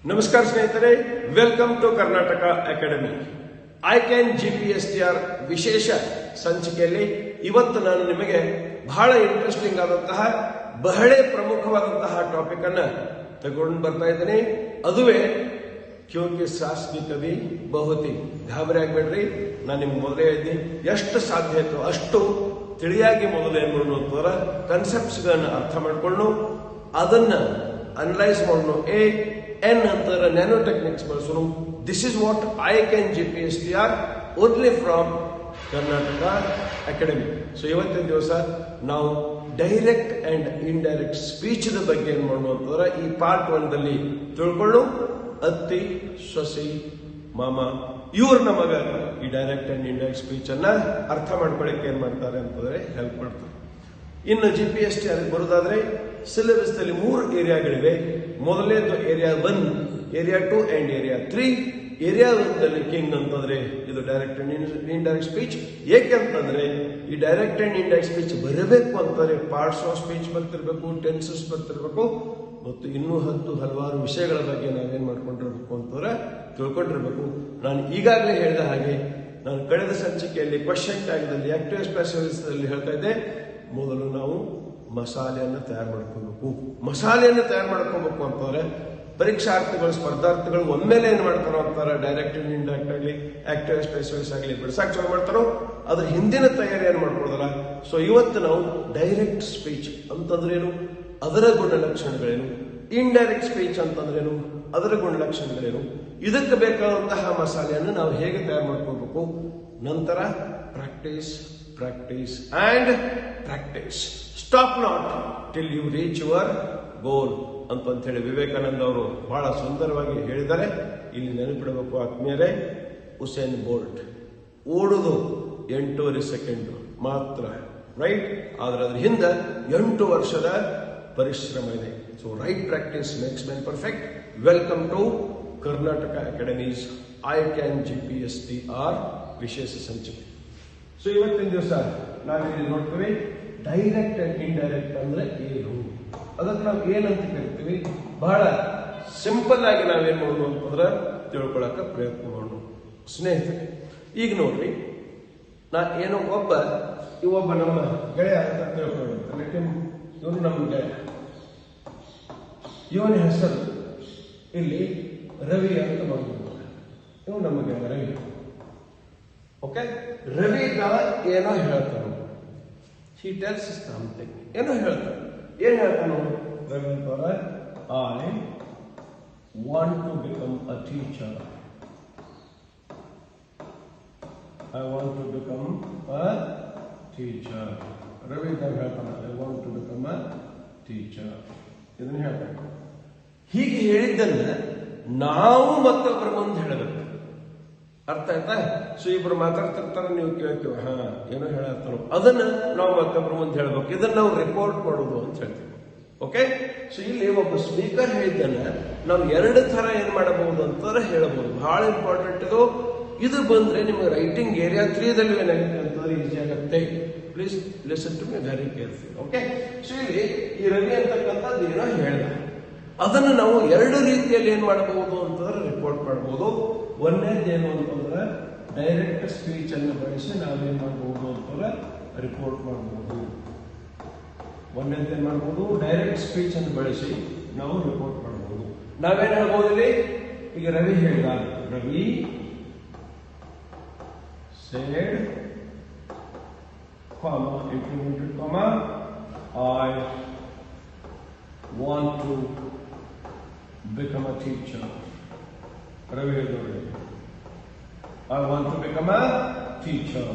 ನಮಸ್ಕಾರ ಸ್ನೇಹಿತರೆ, welcome to Karnataka Academy. I can GPSTR ವಿಶೇಷ ಸಂಚಿಕೆಯಲ್ಲಿ ಇವತ್ತು ನಾನು ನಿಮಗೆ ಬಹಳ ಇಂಟ್ರೆಸ್ಟಿಂಗ್ ಆದಂತಹ ಬಹಳ ಪ್ರಮುಖವಾದಂತಹ ಟಾಪಿಕ್ ಅನ್ನ ತಗೊಂಡು ಬರ್ತಾ ಇದ್ದೇನೆ. ಅದುವೇ ಕ್ಯೋಂಕಿ ಸಾಸ್ ಬಿ ಕವಿ ಬಹುತಿ. ಗಾಬರಿ ಆಗ್ಬೇಡ್ರಿ, ನಾನು ನಿಮ್ಗೆ ಮೊದಲೇ ಹೇಳಿದ್ದೆ, ಎಷ್ಟು ಸಾಧ್ಯ ಇತ್ತು ಅಷ್ಟು ತಿಳಿಯಾಗಿ ಮೊದಲು ಏನ್ ಮಾಡೋಣ ಕನ್ಸೆಪ್ಟ್ಸ್ ಗಳನ್ನ ಅರ್ಥ ಮಾಡ್ಕೊಂಡು ಅದನ್ನ ಅನಲೈಸ್ ಮಾಡೋಣ. N ಅಂತರ ನ್ಯಾನೋ ಟೆಕ್ನಿಕ್ಸ್ ಬಳಸೋಣ. This is what I can GPSTR only from Karnataka Academy. So ಇವತ್ತಿನ ದಿವಸ ನಾವು ಡೈರೆಕ್ಟ್ ಅಂಡ್ ಇಂಡೈರೆಕ್ಟ್ ಸ್ಪೀಚ್ ಬಗ್ಗೆ ಏನ್ ಮಾಡೋಣ ಈ ಪಾರ್ಟ್ 1 ದಲ್ಲಿ ತಿಳ್ಕೊಳ್ಳು. ಅತ್ತಿ, ಸೊಸಿ, ಮಾಮ ಇವ್ರ ನಮಗ ಈ ಡೈರೆಕ್ಟ್ ಅಂಡ್ ಇಂಡೈರೆಕ್ಟ್ ಸ್ಪೀಚ್ ಅನ್ನ ಅರ್ಥ ಮಾಡ್ಕೊಳ್ಳಿಕ್ಕೆ ಏನ್ ಮಾಡ್ತಾರೆ ಅಂತಂದ್ರೆ ಹೆಲ್ಪ್ ಮಾಡ್ತಾರೆ. ಇನ್ನು GPSTR ಬರೋದಾದ್ರೆ ಸಿಲೆಬಸ್ ನಲ್ಲಿ 3 ಏರಿಯಾಗಳಿವೆ. ಮೊದಲನೇದು area 1, area 2 and area 3. Area 1 king ಅಂತಂದ್ರೆ ಇದು ಡೈರೆಕ್ಟ್ ಅಂಡ್ ಇಂಡೈರೆಕ್ಟ್ ಸ್ಪೀಚ್. ಏಕೆಂತಂದ್ರೆ ಈ ಡೈರೆಕ್ಟ್ ಅಂಡ್ ಇಂಡೈರೆಕ್ಟ್ ಸ್ಪೀಚ್ ಬರಬೇಕು ಅಂತಂದ್ರೆ ಪಾರ್ಟ್ಸ್ ಆಫ್ ಸ್ಪೀಚ್ ಬರ್ತಿರ್ಬೇಕು, ಟೆನ್ಸಸ್ ಬರ್ತಿರ್ಬೇಕು, ಮತ್ತು ಇನ್ನೂ ಹಲವಾರು ವಿಷಯಗಳ ಬಗ್ಗೆ ನಾವೇನ್ ಮಾಡ್ಕೊಂಡಿರ್ಬೇಕು ಅಂತಂದ್ರೆ ತಿಳ್ಕೊಂಡಿರ್ಬೇಕು. ನಾನು ಈಗಾಗಲೇ ಹೇಳಿದ ಹಾಗೆ ನಾನು ಕಳೆದ ಸಂಚಿಕೆಯಲ್ಲಿ ಕ್ವಶನ್ ಟ್ಯಾಗ್ದಲ್ಲಿ ಆಕ್ಟಿವ್ ಸ್ಪೆಷಲಿಸ್ಟ್ ಹೇಳ್ತಾ ಇದ್ದೆ, ಮೊದಲು ನಾವು ಮಸಾಲೆಯನ್ನು ತಯಾರು ಮಾಡ್ಕೋಬೇಕು. ಮಸಾಲೆಯನ್ನು ತಯಾರು ಮಾಡ್ಕೋಬೇಕು ಅಂತಂದ್ರೆ ಪರೀಕ್ಷಾರ್ಥಿಗಳು, ಸ್ಪರ್ಧಾರ್ಥಿಗಳು ಒಮ್ಮೆಲೆ ಏನ್ ಮಾಡ್ತಾರೋ ಅಂತಾರೆ, ಡೈರೆಕ್ಟ್ ಅಂಡ್ ಇಂಡೈರೆಕ್ಟ್ ಆಗಲಿ, ಆಕ್ಟಿವ್ ಸ್ಪೆಷಲಿಸ್ಟ್ ಆಗಲಿ ಬಿಡ್ಸಾಕ್ ಚಾಲು ಮಾಡ್ತಾರೋ, ಅದ್ರ ಹಿಂದಿನ ತಯಾರಿ ಏನ್ ಮಾಡ್ಕೊಡೋದಲ್ಲ. ಸೊ ಇವತ್ತು ನಾವು ಡೈರೆಕ್ಟ್ ಸ್ಪೀಚ್ ಅಂತಂದ್ರೇನು, ಅದರ ಗುಣಲಕ್ಷಣಗಳೇನು, ಇಂಡೈರೆಕ್ಟ್ ಸ್ಪೀಚ್ ಅಂತಂದ್ರೇನು, ಅದರ ಗುಣಲಕ್ಷಣಗಳೇನು, ಇದಕ್ಕೆ ಬೇಕಾದಂತಹ ಮಸಾಲೆಯನ್ನು ನಾವು ಹೇಗೆ ತಯಾರು ಮಾಡ್ಕೋಬೇಕು, ನಂತರ practice practice and practice, stop not till you reach your goal ಅಂತ ಹೇಳಿ ವಿವೇಕಾನಂದ ಅವರು ಬಹಳ ಸುಂದರವಾಗಿ ಹೇಳಿದ್ದಾರೆ. ಇಲ್ಲಿ ನೆನಪಿಡಬೇಕು ಆತ್ಮೀಯರೇ, ಉಸೇನ್ ಬೋಲ್ಟ್ ಓಡುದು 8.5 ಸೆಕೆಂಡ್ ಮಾತ್ರ, ರೈಟ್? ಆದ್ರೆ ಅದ್ರ ಹಿಂದೆ 8 ವರ್ಷದ ಪರಿಶ್ರಮ ಇದೆ. So right practice makes man perfect. Welcome to Karnataka Academy's I can GPSTR ವಿಶೇಷ ಸಂಚಿಕೆ. ಸೊ ಇವತ್ತಿನ ದಿವಸ ನಾವಿಲ್ಲಿ ನೋಡ್ತೀವಿ ಡೈರೆಕ್ಟ್ ಅಂಡ್ ಇಂಡೈರೆಕ್ಟ್ ಅಂದ್ರೆ ಏನು, ಅದಕ್ಕೆ ನಾವು ಏನಂತ ಕರಿತೀವಿ. ಬಹಳ ಸಿಂಪಲ್ ಆಗಿ ನಾವೇನ್ ಮಾಡೋದು ಅಂತಂದ್ರೆ ತಿಳ್ಕೊಳಕ ಪ್ರಯತ್ನ ಮಾಡೋಣ ಸ್ನೇಹಿತರೆ. ಈಗ ನೋಡ್ರಿ, ನಾ ಏನೋ ಒಬ್ಬ ನಮ್ಮ ಗೆಳೆಯ ಅಂತ ತಿಳ್ಕೊಳ್ಳೋದು, ಇವನು ನಮ್ಮ ಗೆಳೆಯ, ಇವನ ಹೆಸರು ಇಲ್ಲಿ ರವಿ ಅಂತ ಮಾಡ್ಬೋದು. ಇವ್ ನಮ್ಮ ಗೆಳೆಯ ರವಿ. ಓಕೆ, ರವಿ ಏನೋ ಹೇಳ್ತಾನೆ, ಹಿ ಟೆಲ್ಸ್ ಸಮಥಿಂಗ್, ಏನೋ ಹೇಳ್ತಾನೆ. ಏನ್ ಹೇಳ್ತಾನು ರವಿ ಅಂತಂದ್ರೆ, I want to become a teacher. I want to become a teacher. Ravi ಹೇಳ್ತಾನೆ, I want to become a teacher. ಇದನ್ನ ಹೇಳ್ತಾನೆ. ಹೀಗೆ ಹೇಳಿದ್ದನ್ನ ನಾವು ಮತ್ತೊಬ್ಬರ ಮುಂದೆ ಹೇಳಬೇಕು. ಅರ್ಥ ಆಯ್ತಾ? ಸೊ ಇಬ್ರು ಮಾತಾಡ್ತಿರ್ತಾರ, ನೀವು ಕೇಳ್ತೀವಿ, ಹಾ ಏನೋ ಹೇಳತ್ತಾರ, ಅದನ್ನ ನಾವು ಮತ್ತೊಬ್ಬರ ಮುಂದೆ ಹೇಳ್ಬೇಕು. ಇದನ್ನ ನಾವು ರಿಪೋರ್ಟ್ ಮಾಡೋದು ಅಂತ ಹೇಳ್ತೀವಿ. ಓಕೆ, ಸೊ ಇಲ್ಲಿ ಒಬ್ಬ ಸ್ಪೀಕರ್ ಹೇಳಿದ್ದನ್ನ ನಾವು 2 ತರ ಏನ್ ಮಾಡಬಹುದು ಅಂತಾರೆ ಹೇಳಬಹುದು. ಬಹಳ ಇಂಪಾರ್ಟೆಂಟ್ ಇದು. ಇದು ಬಂದ್ರೆ ನಿಮಗೆ ರೈಟಿಂಗ್ ಏರಿಯಾ 3 ದಲ್ಲಿ ಏನಾಗುತ್ತೆ ಅಂತಂದ್ರೆ ಈಸಿ ಆಗುತ್ತೆ. Please listen to me very careful. Okay, so ಇಲ್ಲಿ ಈ ರವಿ ಅಂತಕ್ಕಂಥದ್ದು ಏನೋ ಹೇಳಿದ, ಅದನ್ನು ನಾವು 2 ರೀತಿಯಲ್ಲಿ ಏನ್ ಮಾಡಬಹುದು ಅಂತಂದ್ರೆ ರಿಪೋರ್ಟ್ ಮಾಡಬಹುದು. ಒಂದೇದೇನು ಅಂತಂದ್ರೆ ಡೈರೆಕ್ಟ್ ಸ್ಪೀಚ್ ಅನ್ನು ಬಳಸಿ ನಾವೇನ್ ಮಾಡಬಹುದು ಅಂತಂದ್ರೆ ರಿಪೋರ್ಟ್ ಮಾಡಬಹುದು. ಒಂದೇದೇನ್ ಮಾಡಬಹುದು, ಡೈರೆಕ್ಟ್ ಸ್ಪೀಚ್ ಅನ್ನು ಬಳಸಿ ನಾವು ರಿಪೋರ್ಟ್ ಮಾಡಬಹುದು. ನಾವೇನ್ ಹೇಳ್ಬೋದು ಇಲ್ಲಿ, ಈಗ ರವಿ ಹೇಳಿದ, Ravi said, comma, implemented, comma, I want to become a teacher. Ravi ಹೇಳಿದವರು, I want to become a teacher.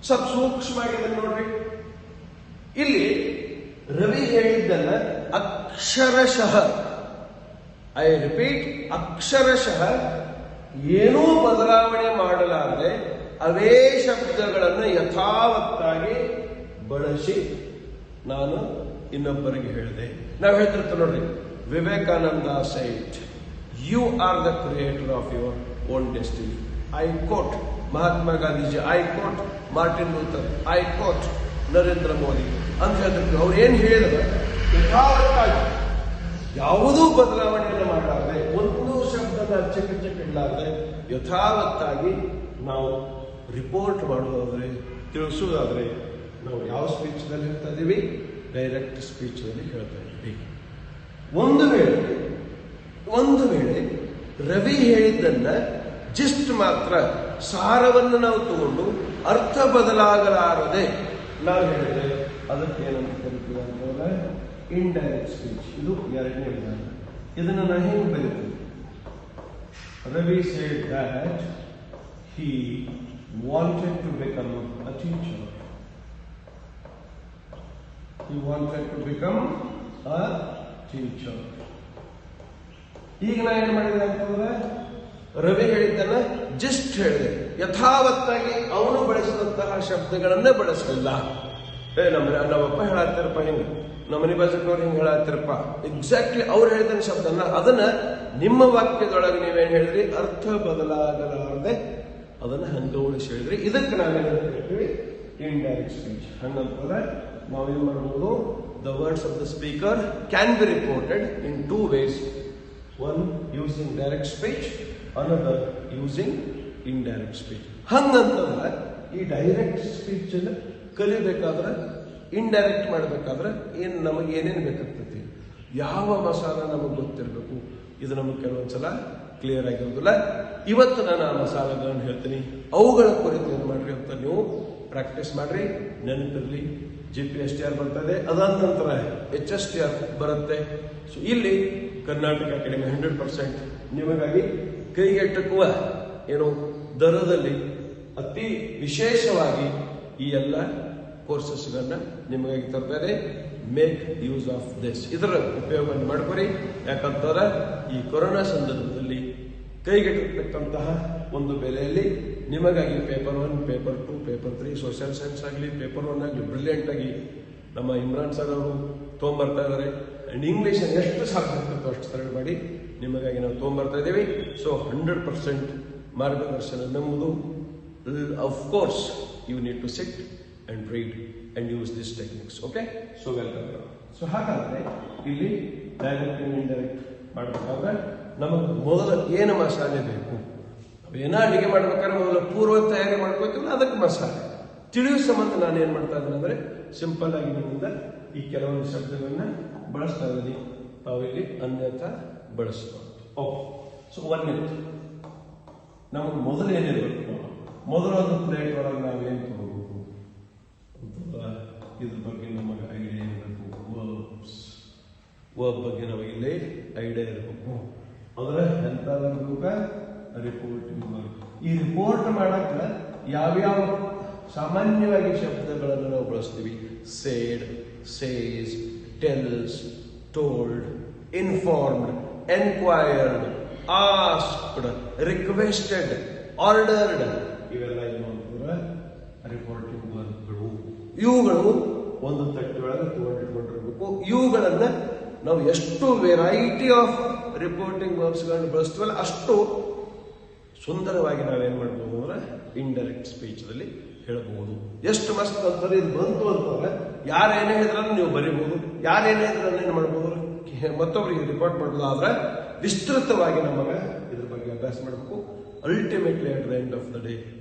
ಸ್ವಲ್ಪ ಸೂಕ್ಷ್ಮವಾಗಿದೆ ನೋಡ್ರಿ. ಇಲ್ಲಿ ರವಿ ಹೇಳಿದ್ದನ್ನ ಅಕ್ಷರಶಃ, ಐ ರಿಪೀಟ್, ಅಕ್ಷರಶಃ ಏನೂ ಬದಲಾವಣೆ ಮಾಡಲಾರದೆ ಅವೇ ಶಬ್ದಗಳನ್ನು ಯಥಾವತ್ತಾಗಿ ಬಳಸಿ ನಾನು ಇನ್ನೊಬ್ಬರಿಗೆ ಹೇಳಿದೆ. ನಾವು ಹೇಳ್ತಿರ್ತೀವಿ ನೋಡ್ರಿ, Vivekananda said, you are the creator of your own destiny. I quote Mahatma Gandhiji, I quote Martin Luther, I quote Narendra Modi ಅಂತ ಹೇಳ್ತಿರ್ತೀವಿ. ಅವ್ರು ಏನ್ ಹೇಳಿದ್ರು ಯಥಾವತ್ತಾಗಿ ಯಾವುದೂ ಬದಲಾವಣೆಯನ್ನು ಮಾಡಲಾರದೆ, ಒಂದು ಶಬ್ದನ ಅಚ್ಚಕಚ್ಚಕ್ಕಿಡಲಾರದೆ ಯಥಾವತ್ತಾಗಿ ನಾವು ರಿಪೋರ್ಟ್ ಮಾಡೋದಾದ್ರೆ, ತಿಳಿಸೋದಾದ್ರೆ ನಾವು ಯಾವ ಸ್ಪೀಚ್ನಲ್ಲಿ ಹೇಳ್ತಾ ಇದ್ದೀವಿ? ಡೈರೆಕ್ಟ್ ಸ್ಪೀಚ್ನಲ್ಲಿ ಹೇಳ್ತಾ ಇದ್ದೀವಿ. ಒಂದು ವೇಳೆ ರವಿ ಹೇಳಿದ್ದನ್ನ ಜಿಸ್ಟ್ ಮಾತ್ರ ಸಾರವನ್ನು ನಾವು ತಗೊಂಡು ಅರ್ಥ ಬದಲಾಗಲಾರದೆ ನಾವು ಹೇಳಿದ್ರೆ ಅದಕ್ಕೆ ಏನಂತ ಕರಿತೀವಿ ಅಂತಂದ್ರೆ ಇಂಡೈರೆಕ್ಟ್ ಸ್ಪೀಚ್. ಇದು ಎರಡನೇ ವಿಧಾನ. ಇದನ್ನು ನಾನು ಹೇಗೆ ಬರೀತೀನಿ? Ravi said that he wanted to become a teacher. He wanted to become a teacher. ಈಗ ನಾ ಏನ್ ಮಾಡಿದೆ ಅಂತಂದ್ರೆ ರವಿ ಹೇಳಿದ್ದನ್ನ ಜಸ್ಟ್ ಹೇಳಿದೆ, ಯಥಾವತ್ತಾಗಿ ಅವನು ಬಳಸಿದಂತಹ ಶಬ್ದಗಳನ್ನೇ ಬಳಸಲಿಲ್ಲ. ನಮ್ಮಪ್ಪ ಹೇಳತ್ತಿರಪ್ಪ ಹಿಂಗ, ನಮ್ಮನೆ ಬಾಜುಕವ್ರು ಹಿಂಗೆ ಹೇಳತ್ತಿರಪ್ಪ, ಎಕ್ಸಾಕ್ಟ್ಲಿ ಅವ್ರು ಹೇಳಿದ ಶಬ್ದನ ಅದನ್ನ ನಿಮ್ಮ ವಾಕ್ಯದೊಳಗೆ ನೀವೇನ್ ಹೇಳಿದ್ರಿ, ಅರ್ಥ ಬದಲಾಗಲಾರದೆ ಅದನ್ನ ಹಂಗ ಉಳಿಸಿ ಹೇಳಿದ್ರಿ. ಇದಕ್ಕೆ ನಾವೇನು ಹೇಳ್ತೀವಿ? Indirect speech. ಹಂಗಂತಂದ್ರೆ ನಾವೇನ್ ಮಾಡಬಹುದು? The words of the speaker can be reported in 2 ways. One using direct speech, another using indirect speech. ಹಂಗಂತಂದ್ರೆ ಈ ಡೈರೆಕ್ಟ್ ಸ್ಪೀಚ್ ಅನ್ನ ಕಲಿಬೇಕಾದ್ರೆ, ಇಂಡೈರೆಕ್ಟ್ ಮಾಡಬೇಕಾದ್ರೆ ನಮಗೆ ಏನೇನು ಬೇಕಾಗ್ತೈತಿ, ಯಾವ ಮಸಾಲ ನಮಗೆ ಗೊತ್ತಿರಬೇಕು, ಇದು ನಮಗೆ ಕೆಲವೊಂದ್ಸಲ ಕ್ಲಿಯರ್ ಆಗಿರೋದಿಲ್ಲ. ಇವತ್ತು ನಾನು ಆ ಮಸಾಲೆಗಳನ್ನು ಹೇಳ್ತೀನಿ, ಅವುಗಳ ಕುರಿತು ಏನು ಮಾಡ್ರಿ ಅಂತ ನೀವು ಪ್ರಾಕ್ಟೀಸ್ ಮಾಡ್ರಿ. ನೆನಪಿರಲಿ, GPSTR ಬರ್ತದೆ, ಅದಾದ ನಂತರ HSTR ಬರುತ್ತೆ. ಸೊ ಇಲ್ಲಿ ಕರ್ನಾಟಕ ಅಕಾಡೆಮಿ 100% ನಿಮಗಾಗಿ ಕೈಗೆಟಕುವ ಏನು ದರದಲ್ಲಿ ಅತಿ ವಿಶೇಷವಾಗಿ ಈ ಎಲ್ಲ ಕೋರ್ಸಸ್ಗಳನ್ನ ನಿಮಗಾಗಿ ತರ್ತಾ ಇದೆ. Make use of this. ಇದರ ಉಪಯೋಗ ಮಾಡ್ಕೊರಿ. ಯಾಕಂತಂದ್ರೆ ಈ ಕೊರೋನಾ ಸಂದರ್ಭದಲ್ಲಿ ಕೈಗೆಟಕತಕ್ಕಂತಹ ಒಂದು ಬೆಲೆಯಲ್ಲಿ ನಿಮಗಾಗಿ paper 1, paper 2, paper 3, social science ಆಗಲಿ, ಪೇಪರ್ 1 ಆಗಲಿ ಬ್ರಿಲಿಯಂಟ್ ಆಗಿ ನಮ್ಮ ಇಮ್ರಾನ್ ಸರ್ ಅವರು ತೊಗೊಂಬರ್ತಾ ಇದ್ದಾರೆ. ಅಂಡ್ ಇಂಗ್ಲಿಷ್ ಎಷ್ಟು ಸಾಧ್ಯ ಆಗ್ತದೆ ಅಷ್ಟು ಸರಳ ಮಾಡಿ ನಿಮಗಾಗಿ ನಾವು ತೊಗೊಂಬರ್ತಾ ಇದ್ದೀವಿ. ಸೊ 100% ಮಾರ್ಗದರ್ಶನ ನಮ್ಮದು. Of course you need to sit and read and use this techniques. Okay, so welcome. So ಹಾಗಾದ್ರೆ ಇಲ್ಲಿ ಡೈರೆಕ್ಟ್ ಅಂಡ್ ಇಂಡೈರೆಕ್ಟ್ ಮಾಡಬೇಕಾದ್ರೆ ನಮಗೆ ಮೊದಲು ಏನು ಮಸಾಲೆ ಬೇಕು? ಏನೋ ಅಡಿಗೆ ಮಾಡ್ಬೇಕಾದ್ರೆ ಮೊದಲು ಪೂರ್ವ ತಯಾರಿ ಮಾಡ್ಕೋತೀವಿ, ಅದಕ್ಕೆ ಮಸಾಲೆ ತಿಳಿಯುವ ಸಂಬಂಧ ನಾನು ಏನ್ ಮಾಡ್ತಾ ಇದ್ದೀನಿ ಅಂದ್ರೆ ಸಿಂಪಲ್ ಆಗಿ ನಿಮ್ಮಿಂದ ಈ ಕೆಲವೊಂದು ಶಬ್ದಗಳನ್ನ ಬಳಸ್ತಾ ಇದ್ದೀನಿ. ತಾವಿಲ್ಲಿ ಅನ್ಯಥ ಬಳಸಬಹುದು. ಓಕೆ, ಸೊ ಒಂದನೇದು ನಮಗೆ ಮೊದಲು ಏನಿರಬೇಕು? ಮೊದಲು ಒಂದು ಪ್ಲೇಟ್ ಒಳಗೆ ನಾವೇನು ತಗೋಬೇಕು ಅಂತ ಇದ್ರ ಬಗ್ಗೆ ನಮಗೆ ಐಡಿಯಾ ಇರಬೇಕು. ವರ್ಬ್ ಬಗ್ಗೆ ನಮಗಿಲ್ಲಿ ಐಡಿಯಾ ಇರಬೇಕು. ಅಂದ್ರೆ ಎಂತ ರಿಪೋರ್ಟಿಂಗ್ ವರ್ಕ್. ಈ ರಿಪೋರ್ಟ್ ಮಾಡಕ್ಕ ಯಾವ್ಯಾವ ಸಾಮಾನ್ಯವಾಗಿ ಶಬ್ದಗಳನ್ನು ನಾವು ಬಳಸ್ತೀವಿ? Said, says, tells, told, informed, enquired, asked, requested, ordered. ಇವೆಲ್ಲ ಏನು ಅಂತಂದ್ರೆ ರಿಪೋರ್ಟಿಂಗ್ ವರ್ಕ್ಗಳು. ಇವುಗಳು ಒಂದು ತಟ್ಟೆಯೊಳಗೆ ತಗೊಂಡಿಟ್ಕೊಂಡಿರ್ಬೇಕು. ಇವುಗಳನ್ನ ನಾವು ಎಷ್ಟು ವೆರೈಟಿ ಆಫ್ ರಿಪೋರ್ಟಿಂಗ್ ವರ್ಬ್ಸ್ಗಳನ್ನು ಬಳಸ್ತೀವಲ್ಲ ಅಷ್ಟು ಸುಂದರವಾಗಿ ನಾವೇನ್ ಮಾಡ್ಬೋದು ಅಂದ್ರೆ ಇಂಡೈರೆಕ್ಟ್ ಸ್ಪೀಚ್ ದಲ್ಲಿ ಹೇಳಬಹುದು. ಎಷ್ಟು ಮಸ್ತ್ ಅಂತಾರೆ ಇದು ಬಂತು ಅಂತಂದ್ರೆ ಯಾರೇನೇ ಹೇಳಿದ್ರೂ ನೀವು ಬರೀಬಹುದು, ಯಾರೇನೇ ಹೇಳಿದ್ರೆ ಏನ್ ಮಾಡ್ಬೋದು, ಮತ್ತೊಬ್ಬರಿಗೆ ರಿಪೋರ್ಟ್ ಮಾಡ್ಬೋದು. ಆದ್ರೆ ವಿಸ್ತೃತವಾಗಿ ನಮಗೆ ಇದ್ರ ಬಗ್ಗೆ ಅಭ್ಯಾಸ ಮಾಡಬೇಕು. Ultimately at the end of the day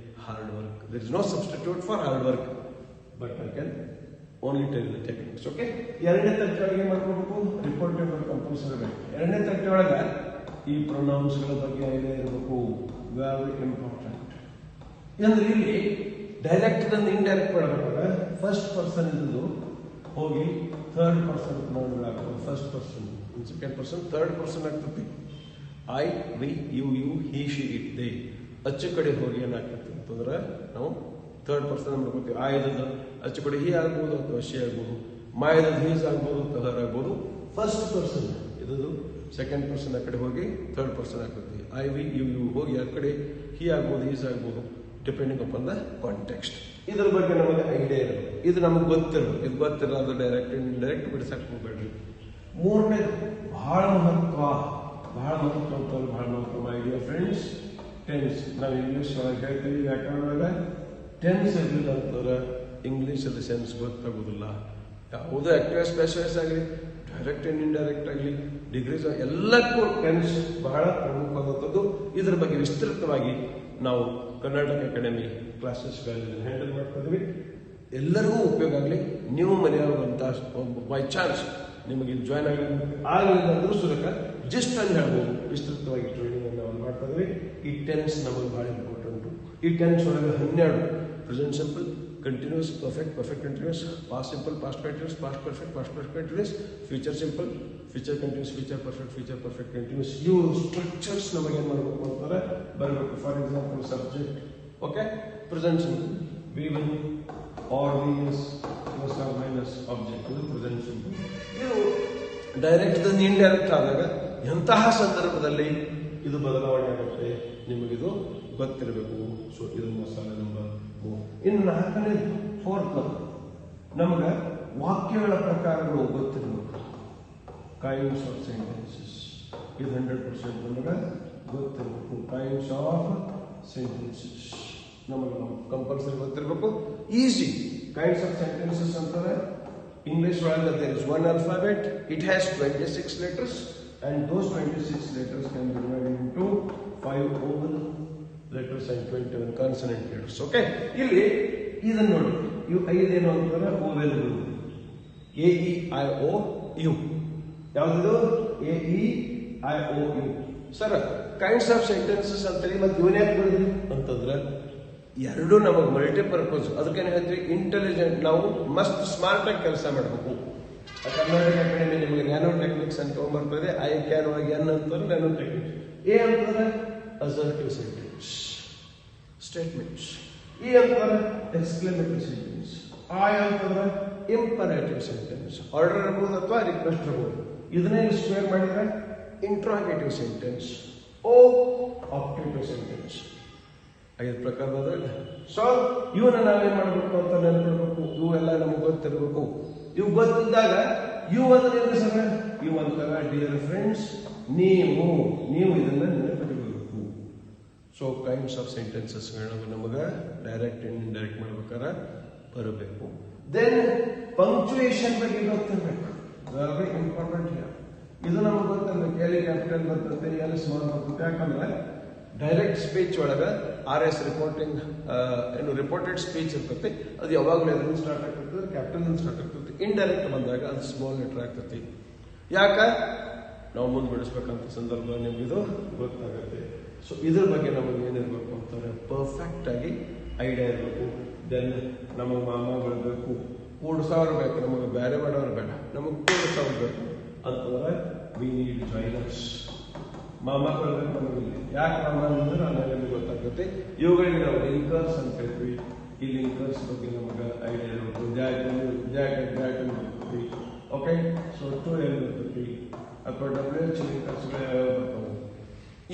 hard work. There is no substitute for hard work, but I can only tell the techniques. Okay, ಎರಡನೇ ತಟ್ಟೆ ಒಳಗೆ ಮಾಡ್ಕೋಬೇಕು, ರಿಪೋರ್ಟಿಂಗ್ ವರ್ಕ್ ಕಂಪಲ್ಸರಿ ಬೇಕು. ಎರಡನೇ ತಟ್ಟೆ ಒಳಗೆ ಈ ಪ್ರೊನೌನ್ಸ್ಗಳ ಬಗ್ಗೆ ಐಡಿಯಾ ಇರಬೇಕು. Very important. ಅಂದ್ರೆ ಇಲ್ಲಿ ಡೈರೆಕ್ಟ್ ಅಂಡ್ ಇಂಡೈರೆಕ್ಟ್ ಮಾಡಬೇಕಾದ್ರೆ ಫಸ್ಟ್ ಪರ್ಸನ್ ಇದ್ದು ಹೋಗಿ ಥರ್ಡ್ ಪರ್ಸನ್ ನೋಡಬೇಕು. First person, second person, third person ಆಗ್ತತಿ. I, we, you, he, she, it, they. ಅಚ್ಚು ಕಡೆ ಹೋಗಿ ಏನಾಗ್ತದೆ ಅಂತಂದ್ರೆ ನಾವು ಥರ್ಡ್ ಪರ್ಸನ್ ಮಾಡ್ಕೋತೀವಿ. ಆಯದ ಅಚ್ಚು ಕಡೆ ಹಿ ಆಗ್ಬೋದು ಅಥವಾ ಶಿ ಆಗ್ಬೋದು, ಮಾಯದ ಹೀಸ್ ಆಗ್ಬೋದು ಅಥವಾ ಹರ್ ಆಗ್ಬೋದು. ಫಸ್ಟ್ ಪರ್ಸನ್ ಇದು ಸೆಕೆಂಡ್ ಪರ್ಸನ್ ಆ ಕಡೆ ಹೋಗಿ ಥರ್ಡ್ ಪರ್ಸನ್ ಆಗ್ತದೆ. ಐ, ವಿ, ಯು ಹೋಗಿ ಆ ಕಡೆ ಹಿ ಆಗ್ಬೋದು, ಹೀಸ್ ಆಗ್ಬೋದು, ಡಿಪೆಂಡಿಂಗ್ ಅಪಾನ್ ದ ಕಾಂಟೆಕ್ಸ್ಟ್. ಇದ್ರ ಬಗ್ಗೆ ನಮಗೆ ಐಡಿಯಾ ಇರಬೇಕು. ಇದು ನಮಗೆ ಗೊತ್ತಿರಬೇಕು. ಇದು ಗೊತ್ತಿರೋದು ಡೈರೆಕ್ಟ್ ಇಂಡೈರೆಕ್ಟ್ ಬಿಡಿಸಕ್ಕೆ ಹೋಗ್ಬೇಡ್ರಿ. ಮೂರನೇದು ಬಹಳ ಮಹತ್ವ ಅಂತ ಬಹಳ ಮಹತ್ವ. My dear friends, tense. ನಾವು ಇಂಗ್ಲಿಷ್ ಒಳಗೆ ಹೇಳ್ತೀವಿ, ವ್ಯಾಕರಣ ಒಳಗೆ ಟೆನ್ಸ್ ಇರಲಿಲ್ಲ ಅಂತಂದ್ರೆ ಇಂಗ್ಲಿಷ್ ಅಲ್ಲಿ ಸೆನ್ಸ್ ಗೊತ್ತಾಗೋದಿಲ್ಲ. ಯಾವುದೇ ಆಕ್ಟಿವ್ ಸ್ಪೆಷಲಿಸ್ಟ್ ಆಗಲಿ ಡೈರೆಕ್ಟ್ ಅಂಡ್ ಇಂಡೈರೆಕ್ಟ್ ಆಗಲಿ ಡಿಗ್ರೀಸ್ ಎಲ್ಲಕ್ಕೂ ಟೆನ್ಸ್ ಬಹಳ ಪ್ರಮುಖವಾದಂಥದ್ದು. ಇದರ ಬಗ್ಗೆ ವಿಸ್ತೃತವಾಗಿ ನಾವು ಕರ್ನಾಟಕ ಅಕಾಡೆಮಿ ಕ್ಲಾಸಸ್ಗಳಲ್ಲಿ ಹ್ಯಾಂಡಲ್ ಮಾಡ್ತಾ ಇದ್ದೀವಿ. ಎಲ್ಲರಿಗೂ ಉಪಯೋಗ ಆಗಲಿ. ನೀವು ಮನೆಯವ್ರಂತ ಬೈ ಚಾನ್ಸ್ ನಿಮಗೆ ಜಾಯ್ನ್ ಆಗಲಿಲ್ಲ ಅಂದ್ರೂ ಸುರಕ ಜಸ್ಟ್ ಅಂತ ಹೇಳ್ಬೋದು. ವಿಸ್ತೃತವಾಗಿ ಟ್ರೈನಿಂಗ್ ನಾವು ಮಾಡ್ತಾ ಇದ್ವಿ. ಈ ಟೆನ್ಸ್ ನಮಗೆ ಬಹಳ ಇಂಪಾರ್ಟೆಂಟು. ಈ ಟೆನ್ಸ್ ಒಳಗೆ 12 present simple, continuous, perfect, perfect continuous, past simple, past continuous, past perfect continuous, future simple, future continuous, future perfect continuous. ಇವು ಸ್ಟ್ರಕ್ಚರ್ಸ್ ನಮಗೆ ಏನು ಮಾಡಬೇಕು ಅಂತಾರೆ ಬರಬೇಕು. For example subject, okay, present simple, V will R V S plus R minus object, ಇದು present simple. ಇದು direct indirect ಆದಾಗ ಎಂತಹ ಸಂದರ್ಭದಲ್ಲಿ ಇದು ಬದಲಾವಣೆ ಆಗುತ್ತೆ ನಿಮಗಿದು ಗೊತ್ತಿರಬೇಕು. ಸೊ ಇದು ಮಸಾಲ ನಂಬರ್ 3. ಇನ್ನು 4ನೇ 4th ನಮಗೆ ವಾಕ್ಯಗಳ ಪ್ರಕಾರಗಳು ಗೊತ್ತಿರಬೇಕು. ಕೈಂಡ್ಸ್ ಆಫ್ ಸೆಂಟೆನ್ಸಸ್ ಇದು 100% ನಮಗೆ ಗೊತ್ತಿರಬೇಕು. ಕೈಂಡ್ಸ್ ಆಫ್ ಸೆಂಟೆನ್ಸಸ್ ನಮಗೆ ಕಂಪಲ್ಸರಿ ಗೊತ್ತಿರಬೇಕು. ಈಸಿ ಕೈಂಡ್ಸ್ ಆಫ್ ಸೆಂಟೆನ್ಸಸ್ ಅಂತಾರೆ ಇಂಗ್ಲಿಷ್ ಒಳಗೆ there is one alphabet, it has 26 letters and those 26 letters can be divided into 5 vowel letters and 21 consonant letters. Okay, ಇಲ್ಲಿ ಇದನ್ನ ನೋಡಿ, ಇವು 5 ಏನು ಅಂತಾರೆ ಓವೆಲ್ಗಳು. A E I O U. ಯಾವ್ದು? A E I O U. Sir kinds of sentences ಅಂತೇಳಿ ಮತ್ತೆ ಇವನ್ ಯಾಕೆ ಬರೋದು ಅಂತಂದ್ರೆ ಎರಡು ನಮಗೆ ಮಲ್ಟಿಪರ್ಪಸ್. ಅದಕ್ಕೆ ಹೇಳ್ತೀವಿ ಇಂಟೆಲಿಜೆಂಟ್. ನಾವು ಮಸ್ತ್ ಸ್ಮಾರ್ಟ್ ಆಗಿ ಕೆಲಸ ಮಾಡಬೇಕು. ಕರ್ನಾಟಕ ಅಕಾಡೆಮಿ ನಿಮಗೆ ನ್ಯಾನೋ ಟೆಕ್ನಿಕ್ಸ್ ಅಂತ ಬರ್ತದೆ. ಐ ಕ್ಯಾನ್ ಒಳಗೆ ಎನ್ ಅಂತಾರೆ ನ್ಯಾನೋ ಟೆಕ್ನಿಕ್ಸ್. ಎ ಅಂತಾರೆ ಅಸರ್ಟಿವ್ ಸೆಂಟೆನ್ಸ್ ಸ್ಟೇಟ್ಮೆಂಟ್ಸ್. ಇ ಅಂತಾರೆ ಎಕ್ಸ್ಕ್ಲೇಮೇಟರಿ ಸೆಂಟೆನ್ಸ್. ಐ ಅಂತಂದ್ರೆ ಇಂಪರೇಟಿವ್ ಸೆಂಟೆನ್ಸ್. ಆರ್ಡರ್ ಇರ್ಬೋದು ಅಥವಾ ರಿಕ್ವೆಸ್ಟ್ ಇರ್ಬೋದು. ಇದನ್ನೇ ಸ್ಕ್ವೇರ್ ಮಾಡಿದ್ರೆ ಇಂಟ್ರಾಗೇಟಿವ್ ಸೆಂಟೆನ್ಸ್. ಓ ಆಪ್ಟೇಟಿವ್ ಸೆಂಟೆನ್ಸ್. 5 ಪ್ರಕಾರವಾದಾಗ ಸೊ ಇವನ್ನ ನಾವೇನ್ ಮಾಡಬೇಕು ಅಂತ ನೆನ್ಪಿಡ್ಬೇಕು. ಇವೆಲ್ಲ ನಮ್ಗೆ ಗೊತ್ತಿರಬೇಕು. ಇವು ಗೊತ್ತಿದ್ದಾಗ ಇವು ಅಂದ್ರೆ ಏನು ಸರ್? ಇವು ಅಂತಾರ ಡಿಯರ್ ಫ್ರೆಂಡ್ಸ್, ನೀವು ಇದನ್ನ ನೆನಪಿಡಬೇಕು. ಸೊ ಕೈಂಡ್ಸ್ ಆಫ್ ಸೆಂಟೆನ್ಸಸ್ ನಮಗೆ ಡೈರೆಕ್ಟ್ ಅಂಡ್ ಇಂಡೈರೆಕ್ಟ್ ಮಾಡ್ಬೇಕಾರ ಬರಬೇಕು. ದೆನ್ ಪಂಕ್ಚುಯೇಷನ್ ಬಗ್ಗೆ ಗೊತ್ತಿರ್ಬೇಕು. Very important. ಇದು ನಮ್ಗೆ ಗೊತ್ತಿರ್ಬೇಕು. ಎಲ್ಲಿ ಕ್ಯಾಪಿಟಲ್ ಬರ್ತದೆ, ಎಲ್ಲಿ ಸ್ಮಾಲ್ ಬರ್ತದೆ. ಯಾಕಂದ್ರೆ ಡೈರೆಕ್ಟ್ ಸ್ಪೀಚ್ ಒಳಗ RS ರಿಪೋರ್ಟಿಂಗ್ ಏನು ರಿಪೋರ್ಟೆಡ್ ಸ್ಪೀಚ್ ಇರ್ತೈತಿ. ಅದು ಯಾವಾಗಲೂ ಎದ್ರಿಂದ ಸ್ಟಾರ್ಟ್ ಆಗ್ತದೆ, ಕ್ಯಾಪಿಟಲ್ ಸ್ಟಾರ್ಟ್ ಆಗ್ತದೆ. ಇಂಡೈರೆಕ್ಟ್ ಬಂದಾಗ ಅದು ಸ್ಮಾಲ್ ಲೆಟರ್ ಆಗ್ತೈತಿ. ಯಾಕ ನಾವು ಮುಂದೆ ಬಿಡಿಸ್ಬೇಕಂತ ಸಂದರ್ಭ ನಿಮ್ಗಿದು ಗೊತ್ತಾಗುತ್ತೆ. ಸೊ ಇದ್ರ ಬಗ್ಗೆ ನಮಗೆ ಏನಿರ್ಬೇಕು ಅಂತಾರೆ ಪರ್ಫೆಕ್ಟ್ ಆಗಿ ಐಡಿಯಾ ಇರಬೇಕು. ದೆನ್ ನಮಗೆ ಮಾಮಗಳು ಬೇಕು, ಕೂಡ್ಸೋರು ಬೇಕು. ನಮಗೆ ಬೇರೆ ಮಾಡೋರು ಬೇಡ, ನಮಗೆ ಕೂಡ್ಸೋರು ಬೇಕು ಅಂತಂದ್ರೆ ವಿ ನೀಡ್ ಜಾಯ್ನರ್ಸ್. ಮಾಮಗಳು ಬೇಕು ನಮಗೆ. ಯಾಕೆ ಮಾಮ ಅಂದ್ರೆ ಆಮೇಲೆ ನಿಮ್ಗೆ ಗೊತ್ತಾಗುತ್ತೆ. ಇವುಗಳಿಗೆ ನಾವು ಲಿಂಕರ್ಸ್ ಅಂತ ಹೇಳ್ತೀವಿ. ಈ ಲಿಂಕರ್ಸ್ ಬಗ್ಗೆ ನಮಗೆ ಐಡಿಯಾ ಇರಬೇಕು. ಜಾಕೆಟ್ ಬರ್ತೈತಿ. ಓಕೆ, ಸೊ 2L ಬರ್ತೈತಿ ಅಥವಾ WH ಲಿಂಕರ್ಸ್ಗಳು ಯಾವ್ಯಾವ ಬರ್ತಾವೆ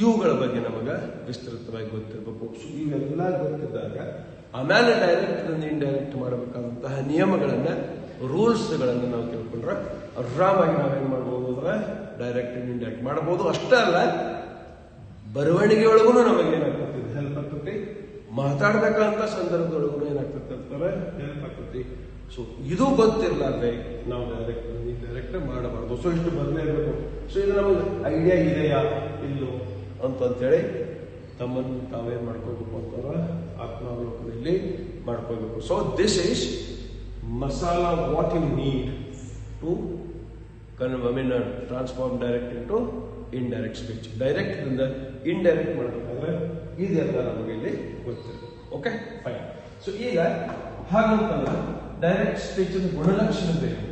ಇವುಗಳ ಬಗ್ಗೆ ನಮಗೆ ವಿಸ್ತೃತವಾಗಿ ಗೊತ್ತಿರಬೇಕು. ಸೊ ಇವೆಲ್ಲ ಗೊತ್ತಿದ್ದಾಗ ಆಮೇಲೆ ಡೈರೆಕ್ಟ್ ಇಂಡೈರೆಕ್ಟ್ ಮಾಡಬೇಕಾದಂತಹ ನಿಯಮಗಳನ್ನ ರೂಲ್ಸ್ಗಳನ್ನು ನಾವು ತಿಳ್ಕೊಂಡ್ರೆ ಆರಾಮಾಗಿ ನಾವೇನ್ ಮಾಡ್ಬೋದು ಅಂದ್ರೆ ಡೈರೆಕ್ಟ್ ಅಂಡ್ ಇಂಡೈರೆಕ್ಟ್ ಮಾಡಬಹುದು. ಅಷ್ಟೇ ಅಲ್ಲ, ಬರವಣಿಗೆ ಒಳಗೂ ನಮಗೆ ಏನಾಗ್ತದೆ ಹೆಲ್ಪ್ ಆಗ್ತೈತಿ. ಮಾತಾಡ್ಬೇಕಂತ ಸಂದರ್ಭದೊಳಗೂ ಏನಾಗ್ತದೆ ಅಂತಾರೆ ಹೆಲ್ಪ್ ಆಗ್ತೈತಿ. ಸೊ ಇದು ಗೊತ್ತಿರಲಾರ್ದೆ ನಾವು ಡೈರೆಕ್ಟ್ ಇಂಡೈರೆಕ್ಟ್ ಮಾಡಬಾರ್ದು. ಸೊ ಇಷ್ಟು ಬರಲೇಬೇಕು. ಸೊ ಇದು ನಮಗೆ ಐಡಿಯಾ ಇದೆಯಾ ಇಲ್ಲೋ ಅಂತೇಳಿ ತಮ್ಮನ್ನು ತಾವೇನ್ ಮಾಡ್ಕೋಬೇಕು ಅಂತಂದ್ರೆ ಆತ್ಮಾವಲೋಕನಲ್ಲಿ ಮಾಡ್ಕೋಬೇಕು. So this is masala what you need to transform direct into indirect speech. Direct ಇಂದ ಇಂಡೈರೆಕ್ಟ್ ಮಾಡಬೇಕಾದ್ರೆ ಇದೆಲ್ಲ ನಮಗೆ ಇಲ್ಲಿ ಗೊತ್ತಿರುತ್ತೆ. Okay, fine. ಸೊ ಈಗ ಹಾಗಂತಂದ್ರೆ ಡೈರೆಕ್ಟ್ ಸ್ಪೀಚ್ ಗುಣಲಕ್ಷಣ ಬೇಕು.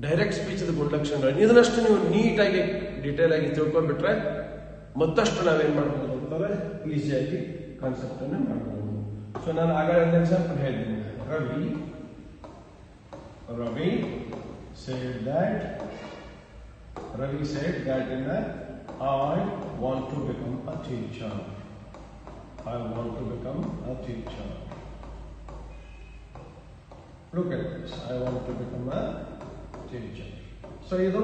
ಡೈರೆಕ್ಟ್ ಸ್ಪೀಚ್ ಗುಣಲಕ್ಷಣಗಳು ಇದನ್ನಷ್ಟು ನೀವು ನೀಟಾಗಿ ಡೀಟೇಲ್ ಆಗಿ ತಿಳ್ಕೊಂಡ್ಬಿಟ್ರೆ ಮತ್ತಷ್ಟು ನಾವೇನ್ ಮಾಡ್ಬೋದು ಅಂತಾರೆ ಈಸಿಯಾಗಿ ಕಾನ್ಸೆಪ್ಟ್ ಅನ್ನ ಮಾಡಬಹುದು. ಸೊ ನಾನು ಆಗಾಗ ಎಕ್ಸಾಂಪಲ್ ಹೇಳಿದ್ದೀನಿ. Ravi said that in I want to become a teacher. I want to become a teacher. Look at this. I want to become a teacher. So ಇದು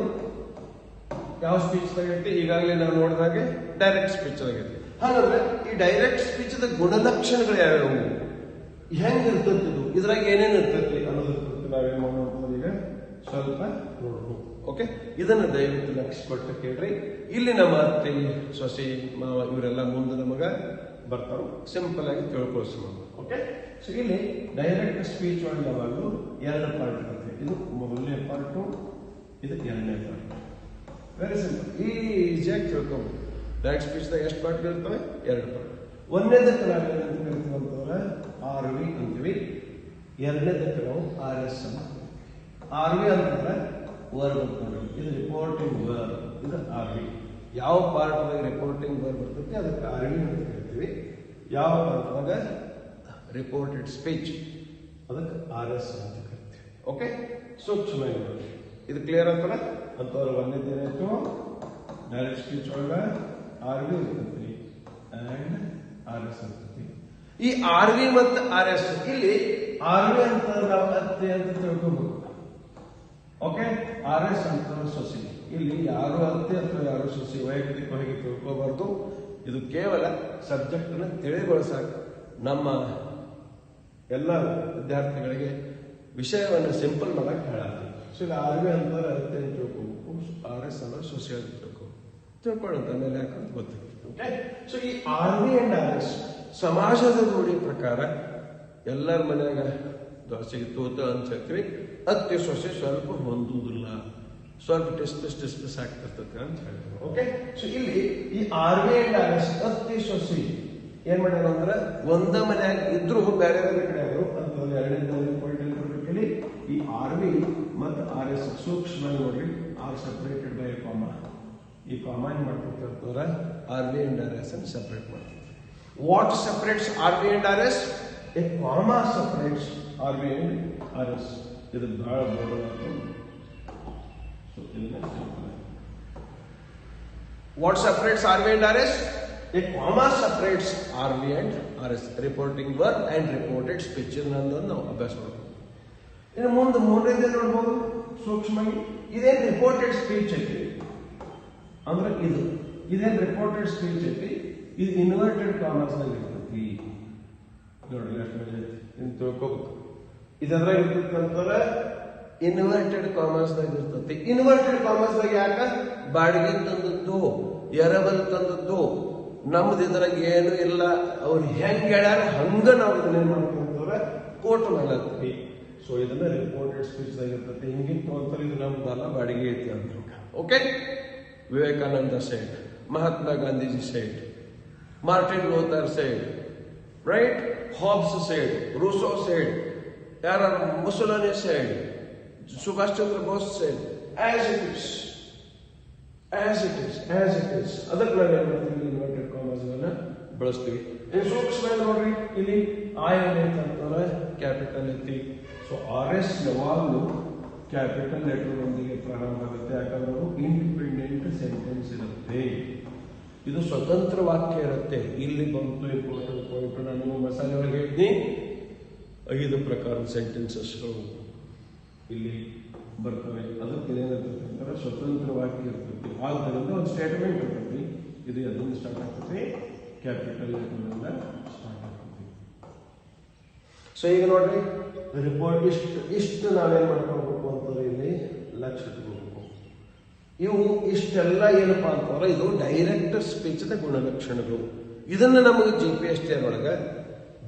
ಯಾವ ಸ್ಪೀಚ್ ಆಗೈತಿ ಈಗಾಗಲೇ ನಾವು ನೋಡಿದಾಗೆ ಡೈರೆಕ್ಟ್ ಸ್ಪೀಚ್ ಆಗೈತಿ. ಹಾಗಾದ್ರೆ ಈ ಡೈರೆಕ್ಟ್ ಸ್ಪೀಚ್ ಗುಣಲಕ್ಷಣಗಳು ಯಾವ್ಯಾವು, ಹೆಂಗಿರ್ತದ್ದು, ಇದ್ರಾಗ ಏನೇನು ಇರ್ತೈತಿ ಅನ್ನೋದ್ರ ನಾವೇನ್ ಮಾಡೋದು ಈಗ ಸ್ವಲ್ಪ ನೋಡೋಣ. ಓಕೆ, ಇದನ್ನ ದಯವಿಟ್ಟು ಲಕ್ಷ ಕೊಟ್ಟು ಕೇಳ್ರಿ. ಇಲ್ಲಿ ನಮ್ಮ ಅತ್ತೆ ಸೊಸೆ ಮಾವ ಇವರೆಲ್ಲ ಮುಂದೆ ನಮಗ ಬರ್ತಾವ, ಸಿಂಪಲ್ ಆಗಿ ತಿಳ್ಕೊಳ್ಸೋಣ. ಓಕೆ, ಸೊ ಇಲ್ಲಿ ಡೈರೆಕ್ಟ್ ಸ್ಪೀಚ್ ಒಳಗೆ ಯಾವಾಗಲೂ ಎರಡು ಪಾರ್ಟ್ ಇರುತ್ತೆ. ಇದು ಮೊದಲನೇ ಪಾರ್ಟು, ಇದು ಎರಡನೇ ಪಾರ್ಟ್. ವೆರಿ ಸಿಂಪಲ್, ಈಸಿಯಾಗಿ ತಿಳ್ಕೊಬಹುದು. ಡೈರೆಕ್ಟ್ ಸ್ಪೀಚ್ ದಾಗ ಎಷ್ಟು ಪಾರ್ಟ್ ಇರ್ತವೆ? ಎರಡು ಪಾರ್ಟ್. ಒಂದನೇದಕ್ಕೆ ನಾವೇನಂತ ಕರಿತೀವಿ ಅಂತಂದ್ರೆ RV ಅಂತೀವಿ, ಎರಡನೇದಕ್ಕೆ ನಾವು RS ಅಂತ. RV ಅಂತಂದ್ರೆ ವರ್ಬ್ ಅಂತ, ಇದು ರಿಪೋರ್ಟಿಂಗ್ ವರ್ಬ್, ಇದು RV. ಯಾವ ಪಾರ್ಟ್ ದಾಗ ರಿಪೋರ್ಟಿಂಗ್ ವರ್ಬ್ ಬರ್ತೈತಿ ಅದಕ್ಕೆ RV ಅಂತ ಕರಿತೀವಿ. ಯಾವ ಪಾರ್ಟ್ ದಾಗ ರಿಪೋರ್ಟೆಡ್ ಸ್ಪೀಚ್ ಅದಕ್ಕೆ RS ಅಂತ ಕರಿತೀವಿ. ಓಕೆ, ಸೂಕ್ಷ್ಮವಾಗಿ ನೋಡಿ, ಇದು ಕ್ಲಿಯರ್ ಆಗ್ತಲ್ಲ ಅಂತವ್ರು. ಒಂದೇದು ಏನಾಯ್ತು, ಡೈರೆಕ್ಟ್ ಸ್ಪೀಚ್ ಒಳಗ RV ಇರ್ತೈತಿ ಅಂಡ್ RS ಇರ್ತೈತಿ. ಈ RV ಮತ್ತು RS, ಇಲ್ಲಿ RV ಅಂತ ನಾವು ಅತ್ತೆ ಅಂತ ತಿಳ್ಕೊಬೇಕು. ಓಕೆ, RS ಅಂತ ಸೊಸಿ. ಇಲ್ಲಿ ಯಾರು ಅತ್ತೆ ಅಥವಾ ಯಾರು ಸೊಸಿ ವೈಯಕ್ತಿಕವಾಗಿ ತಿಳ್ಕೋಬಾರ್ದು. ಇದು ಕೇವಲ ಸಬ್ಜೆಕ್ಟ್ ಅನ್ನ ತಿಳಿಗೊಳಿಸಾಕ ನಮ್ಮ ಎಲ್ಲ ವಿದ್ಯಾರ್ಥಿಗಳಿಗೆ ವಿಷಯವನ್ನು ಸಿಂಪಲ್ ಮಾಡಕ್ ಹೇಳತ್ತೀವಿ. ಸೊ ಇಲ್ಲಿ RV ಅಂತ ಅತ್ತೆ ಅಂತ ತಿಳ್ಕೋಬೇಕು, RS ಅಂದ್ರೆ ಸೊಸಿ ಅಂತ ತಿಳ್ಕೊಳ್ಳುತ್ತೆ, ಆಮೇಲೆ ಯಾಕಂತ ಗೊತ್ತಿಲ್ಲ. ಓಕೆ, ಸೊ ಈ RV ಅಂಡ್ RS ಸಮಾಜದ ರೂಢಿ ಪ್ರಕಾರ ಎಲ್ಲರ ಮನ್ಯಾಗ ದೋಸೆಗೆ ತೂತ ಅನ್ಸತ್ತೀವಿ. ಅತ್ತೆ ಸೊಸೆ ಸ್ವಲ್ಪ ಹೊಂದುವುದಿಲ್ಲ, ಸ್ವಲ್ಪ ಟಿಸ್ಪಿಸ್ ಆಗ್ತಿರ್ತದೆ ಅಂತ ಹೇಳ್ತೀವಿ. ಓಕೆ, ಸೊ ಇಲ್ಲಿ ಈ RV ಅಂಡ್ RS ಅತ್ತೆ ಸೊಸೆ ಏನ್ ಮಾಡ್ಯಾರ ಅಂದ್ರೆ ಒಂದ ಮನ್ಯಾಗ ಇದ್ರು ಬೇರೆ ಬೇರೆ ಕಡೆ ಅವರು ಅಂತ ಎರಡನೇ ಪಾಯಿಂಟ್ ಹೇಳಿ. ಈ RV ಮತ್ತು RS ಸೂಕ್ಷ್ಮ ನೋಡ್ರಿ, ಆರ್ ಸೆಪರೇಟೆಡ್ ಬೈ ಕಾಮಾ. ಈ ಕಾಮಾ ಏನ್ ಮಾಡ್ತಿರ್ತಾರ, RV ಅಂಡ್ RS ಅನ್ನು ಸೆಪರೇಟ್ ಮಾಡ್ತಾರೆ. What separates RV and RS? A comma separates RV and RS. ಇದು ಬಹಳ ದೊಡ್ಡದಾದ. So what separates RV and RS? A comma separates RV and RS. Reporting verb and reported speech. ಇದನ್ನ ನಾವು ಅಭ್ಯಾಸ ಮಾಡಬೇಕು. ಇನ್ನು ಮುಂದೆ ಮೂರನೇದೇ ನೋಡ್ಬೋದು ಸೂಕ್ಷ್ಮವಾಗಿ. ಇದೇನ್ ರಿಪೋರ್ಟೆಡ್ ಸ್ಪೀಚ್ ಐತಿ ಅಂದ್ರೆ ಇದೇನ್ ರಿಪೋರ್ಟೆಡ್ ಸ್ಪೀಚ್ ಐತಿ, ಇದು ಇನ್ವರ್ಟೆಡ್ ಕಾಮರ್ಸ್ ದಾಗ ಇರ್ತೈತಿ. ನೋಡ್ರಿ ಎಷ್ಟು ತಿಳ್ಕೋಬೇಕು. ಇದ್ರಾಗ ಇರ್ತೈತಿ ಅಂತಾರೆ ಇನ್ವರ್ಟೆಡ್ ಕಾಮರ್ಸ್ ದಾಗ ಇರ್ತೈತಿ. ಇನ್ವರ್ಟೆಡ್ ಕಾಮರ್ಸ್ ದಾಗ ಯಾಕ? ಬಾಡಿಗೆ ತಂದದ್ದು, ಎರವಲ್ ತಂದದ್ದು, ನಮ್ದು ಇದ್ರಾಗ ಏನು ಇಲ್ಲ, ಅವ್ರು ಹೆಂಗ್ ಹೇಳ್ಯಾರ ಹಂಗ ನಾವು ಇದನ್ನ ಏನ್ ಮಾಡ್ಕೊಂತವ್ರೆ ಕೋಟ್ ಮಾಡತ್ತೀವಿ. ಸೊ ಇದನ್ನ ರಿಪೋರ್ಟೆಡ್ ಸ್ಪೀಚ್ ದಾಗ ಇರ್ತೈತಿ. ಹಿಂಗಿತ್ತು ಅಂತಾರೆ, ಇದು ನಮ್ದಲ್ಲ, ಬಾಡಿಗೆ ಐತಿ ಅಂತ. Okay, Vivekananda side, Mahatma Gandhiji side, Martin Luther said, right? Hobbes said, Rousseau said, Mussolini said, Subhash Chandra Bose said, as it is. ಅದಕ್ಕೆ ನಾವೇನ್ ಮಾಡ್ತೀವಿ, ಇನ್ವರ್ಟೆಡ್ ಕಾಮರ್ಸ್ ಗಳನ್ನ ಬಳಸ್ತೀವಿ. ಸೂಕ್ಷ್ಮ ನೋಡ್ರಿ, ಇಲ್ಲಿ ಆಯನ್ ಅಂತಂದ್ರೆ ಕ್ಯಾಪಿಟಲ್ ಐತಿ. ಸೊ RS ಯಾವಾಗಲೂ ಕ್ಯಾಪಿಟಲ್ ಲೆಟರ್ ಒಂದಿಗೆ ಪ್ರಾರಂಭ ಆಗುತ್ತೆ, ಯಾಕಂದ್ರೆ ಅದು ಇಂಡಿಪೆಂಡೆಂಟ್ ಸೆಂಟೆನ್ಸ್ ಇರುತ್ತೆ. ಇದು ಸ್ವತಂತ್ರ ವಾಕ್ಯ ಇರುತ್ತೆ. ಇಲ್ಲಿ ಬಂತು ಇಂಪಾರ್ಟೆಂಟ್ ಪಾಯಿಂಟ್, ನಾನು ಮಸಾಲೆ ಒಳಗೆ ಹೇಳಿದ್ನಿ 5 ಪ್ರಕಾರದ ಸೆಂಟೆನ್ಸಸ್ಗಳು ಇಲ್ಲಿ ಬರ್ತವೆ. ಅದಕ್ಕೆ ಏನಾಗ್ತದೆ, ಸ್ವತಂತ್ರ ವಾಕ್ಯ ಇರ್ತೈತಿ. ಆದ್ದರಿಂದ ಒಂದು ಸ್ಟೇಟ್ಮೆಂಟ್ ಇರ್ತೈತಿ, ಇದು ಅದರಿಂದ ಸ್ಟಾರ್ಟ್ ಆಗ್ತೈತಿ, ಕ್ಯಾಪಿಟಲ್ ಲೆಟರ್ನಿಂದ ಸ್ಟಾರ್ಟ್ ಆಗ್ತೈತಿ. ಸೊ ಈಗ ನೋಡ್ರಿ, ರಿಪೋರ್ಟ್ ಇಷ್ಟು ನಾವೇನ್ ಮಾಡ್ಕೊಳ್ಬೇಕು ಅಂತಂದ್ರೆ ಇಲ್ಲಿ ಲಕ್ಷ ಇಟ್ಕೋಬೇಕು. ಇವು ಇಷ್ಟೆಲ್ಲ ಏನಪ್ಪಾ ಅಂತಂದ್ರೆ ಇದು ಡೈರೆಕ್ಟ್ ಸ್ಪೀಚ್ ದ ಗುಣಲಕ್ಷಣಗಳು. ಇದನ್ನ ನಮಗೆ GPSTR ಒಳಗ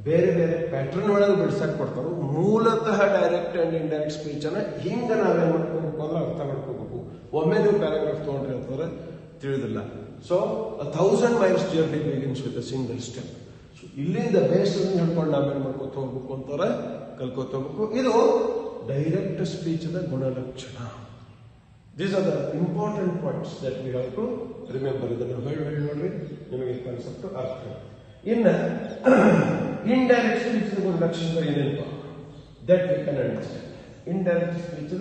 ಬೇರೆ ಬೇರೆ ಪ್ಯಾಟರ್ನ್ ಒಳಗೆ ಬಿಡ್ಸಕ್ ಕೊಡ್ತಾರೋ. ಮೂಲತಃ ಡೈರೆಕ್ಟ್ ಅಂಡ್ ಇಂಡೈರೆಕ್ಟ್ ಸ್ಪೀಚ್ ಅನ್ನ ಹಿಂಗ ನಾವೇನ್ ಮಾಡ್ಕೋಬೇಕು ಅಂದ್ರೆ ಅರ್ಥ ಮಾಡ್ಕೋಬೇಕು. ಒಮ್ಮೆ ನೀವು ಪ್ಯಾರಾಗ್ರಾಫ್ ತಗೊಂಡ್ರಿ ಅಂತಂದ್ರೆ ತಿಳಿದಿಲ್ಲ. So 1000 miles journey begins with a single step. So ಇಲ್ಲಿಂದ ಬೇಸ್ ಹಿಡ್ಕೊಂಡು ನಾವೇನ್ ಮಾಡ್ಕೋತ ಹೋಗ್ಬೇಕು ಅಂತಾರೆ, ಕಲ್ಕೋತ ಹೋಗ್ಬೇಕು. ಇದು ಡೈರೆಕ್ಟ್ ಸ್ಪೀಚ್ ದ ಗುಣಲಕ್ಷಣ. These are the important points that we have to remember. ಇದನ್ನು ಹೇಳಿ ನೋಡ್ರಿ, ನಿಮಗೆ ಕಾನ್ಸೆಪ್ಟ್ ಅರ್ಥ. ಇನ್ನು ಇಂಡೈರೆಕ್ಟ್ ಸ್ಪೀಚ್ ಗುಣಲಕ್ಷಣಗಳು ಏನೇನಪ್ಪ that we can understand. Indirect speech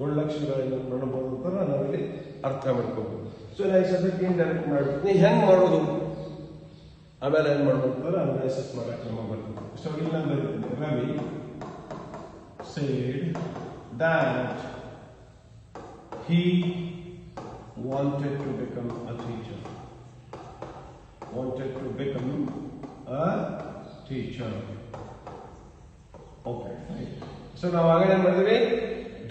ಗುಣಲಕ್ಷಣಗಳನ್ನು ನೋಡಬಹುದು ಅಂತ ನಾವಿಲ್ಲಿ ಅರ್ಥ ಮಾಡ್ಕೋಬಹುದು. ಸೊ ನಾನು ಸದ್ಯಕ್ಕೆ ಇಂಡೈರೆಕ್ಟ್ ಮಾಡ್ಬೇಕು, ನೀವು ಹೆಂಗ್ ಮಾಡೋದು, ಆಮೇಲೆ ಏನ್ ಮಾಡ್ಬೇಕು ಅನಾಲಿಸಿಸ್ ಮಾಡಕ್ಕೆ ಕ್ರಮ ಬರ್ತದೆ. ಸೊ ಇಲ್ಲಿ ನಾನು ಬರೀತೀನಿ, Ravi said that he wanted to become a teacher. Wanted to become a teacher. Okay, fine. So ನಾವು ಆಗಲೇ ಏನ್ ಮಾಡಿದ್ವಿ,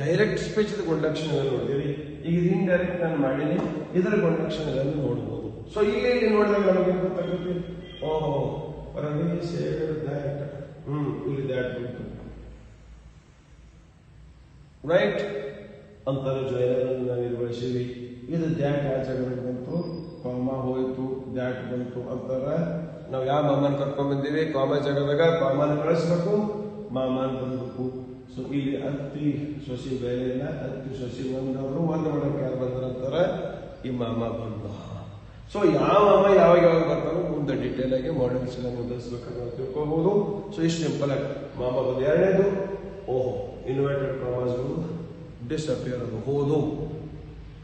ಡೈರೆಕ್ಟ್ ಸ್ಪೀಚ್ ಗುಣಲಕ್ಷಣಗಳನ್ನು ನೋಡಿದೀವಿ. ಈಗ ಇದು ಇಂಡೈರೆಕ್ಟ್ ನಾನು ಮಾಡೀನಿ, ಇದರ ಗುಣಲಕ್ಷಣಗಳನ್ನು ನೋಡಬಹುದು. ಸೊ ಇಲ್ಲಿ ನೋಡಿದಾಗ ನಮಗೆ ಗೊತ್ತಾಗುತ್ತೆ, ಓಹೋ ರವಿ ಸೇಡ್ ದ್ಯಾಟ್, ಇಲ್ಲಿ ದ್ಯಾಟ್ ಬಂತು, ರೈಟ್ ಅಂತಾರೆ ಜಾಯಿನರ್ ನಾವು ಇದು ಬಳಸಿವಿ. ಇದು ದ್ಯಾಟ್ ಯಾವ ಜಾಗದಲ್ಲಿ ಬಂತು, ಕಾಮ ಹೋಯ್ತು, ದ್ಯಾಟ್ ಬಂತು ಅಂತಾರ. ನಾವು ಯಾವ ಮಾಮನ್ ಕರ್ಕೊಂಡ್ ಬಂದೀವಿ, ಕಾಮ ಜಾಗದಾಗ ಕಾಮನ್ ಕಳಿಸ್ಬೇಕು, ಮಾಮನ್ ಬಂದ್ಬೇಕು. ಸೊ ಇಲ್ಲಿ ಅತ್ತಿ ಸೊಸಿ ಬೇರೆ ಇಲ್ಲ, ಅತ್ತಿ ಸೊಸಿ ಬಂದವರು ಒಂದು ಮಾಡಕ್ಕೆ ಯಾರು ಬಂದ್ರಂತಾರ, ಈ ಮಾಮ ಬಂದ. ಸೊ ಯಾವ ಮಾಮ ಯಾವಾಗ ಯಾವಾಗ ಬರ್ತಾರೋ ಮುಂದೆ ಡಿಟೇಲ್ ಆಗಿ ಮಾಡೆಲ್ಸ್ ಎಲ್ಲ ಮುಂದಿಸ್ಬೇಕಂತ ನಾವು ತಿಳ್ಕೋಬಹುದು. ಸೊ ಇಷ್ಟು ಸಿಂಪಲ್ ಆಗಿ ಮಾಮ ಬಂದು. ಎರಡನೇದು, ಓಹೋ ಇನ್ವರ್ಟೆಡ್ ಕಾಮರ್ಸ್ಗಳು ಡಿಸ್ಅಪಿಯರ್ ಅದು ಹೋದು,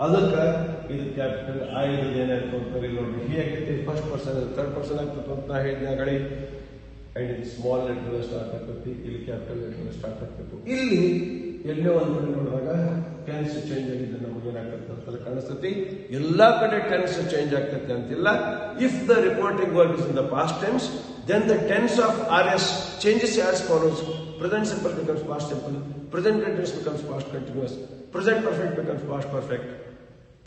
ಅದಕ್ಕೆ ಇದು ಕ್ಯಾಪಿಟಲ್ ಐ ಏನಾಯ್ತು ಅಂತ ನೋಡಿ ಹೀಗಾಗೈತಿ. ಫಸ್ಟ್ ಪರ್ಸನ್ ಥರ್ಡ್ ಪರ್ಸನ್ ಆಗ್ತದೆ ಅಂತ ನಾ ಹೇಳಿದ ಆಗಡಿ. ಅಂಡ್ ಇದು ಸ್ಮಾಲ್ ಲೆಟರ್ ಸ್ಟಾರ್ಟ್ ಆಗ್ತೈತಿ, ಇಲ್ಲಿ ಕ್ಯಾಪಿಟಲ್ ಲೆಟರ್ ಸ್ಟಾರ್ಟ್ ಆಗ್ತೈತಿ. ಇಲ್ಲಿ ಎಲ್ಲೋ ಒಂದ್ ಕಡೆ ನೋಡಿದಾಗ ಟೆನ್ಸ್ ಚೇಂಜ್ ಆಗಿದೆ, ನಮಗೆ ಏನಾಗ್ತದೆ ಅಂತ ಕಾಣಿಸ್ತೈತಿ. ಎಲ್ಲಾ ಕಡೆ ಟೆನ್ಸ್ ಚೇಂಜ್ ಆಗ್ತೈತಿ ಅಂತಿಲ್ಲ. If the reporting work is in the past tense, then the tense of RS changes as follows. Present simple becomes past simple, present continuous becomes past continuous, present perfect becomes past perfect,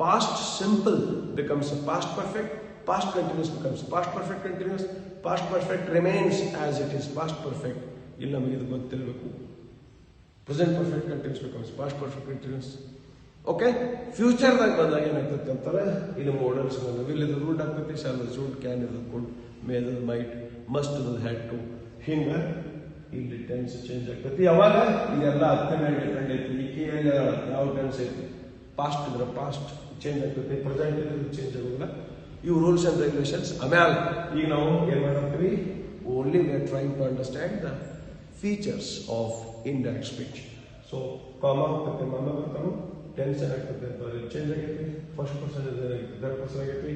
past simple becomes past perfect, past continuous becomes past perfect continuous, past perfect remains as it is past perfect. ಇಲ್ಲಿ ನಮಗೆ ಇದು ಗೊತ್ತಿರಬೇಕು. Present perfect continuous becomes past perfect continuous. Okay, ಫ್ಯೂಚರ್ದಾಗ ಬಂದಾಗ ಏನಾಗ್ತೈತೆ ಅಂತಾರೆ, ಇದು modals will ಇದು ರೂಟ್ ಆಗ್ತೈತಿ, ಶಾಲ್ ಶುಡ್, ಕ್ಯಾನ್ ಇದು ಕುಡ್, ಮೇ ಇದು ಮೈಟ್, ಮಸ್ಟ್ ಇದು ಹ್ಯಾಡ್ ಟು, ಹಿಂಗ ಇಲ್ಲಿ ಟೆನ್ಸ್ ಚೇಂಜ್ ಆಗ್ತೈತಿ. ಯಾವಾಗ ಇದೆಲ್ಲ ಅತ್ತೆ ಮೇಲೆ ಡಿಪೆಂಡ್ ಐತಿ. ಈಕೆಯಲ್ಲಿ ಯಾವ ಟೆನ್ಸ್ ಐತಿ, ಪಾಸ್ಟ್ ಇದ್ರೆ ಪಾಸ್ಟ್ ಚೇಂಜ್ ಆಗ್ತೈತಿ, ಪ್ರೆಸೆಂಟ್ ಇದ್ರೆ ಚೇಂಜ್ ಆಗೋದಿಲ್ಲ. ಇವು ರೂಲ್ಸ್ ಅಂಡ್ ರೆಗ್ಯುಲೇಷನ್ಸ್. ಆಮೇಲೆ ಈಗ ನಾವು ಏನ್ ಮಾಡ್ತೀವಿ, only we are trying to understand the features of indirect speech. So ಕಾಮ ಹೋಗ್ತೈತೆ, ಮಾಮ ಬರ್ತಾನು, ಟೆನ್ಸ್ ಏನಾಗ್ತದೆ ಅಂತ ಚೇಂಜ್ ಆಗೈತಿ, ಫಸ್ಟ್ ಪರ್ಸನ್ ಥರ್ಡ್ ಪರ್ಸನ್ ಆಗೈತಿ.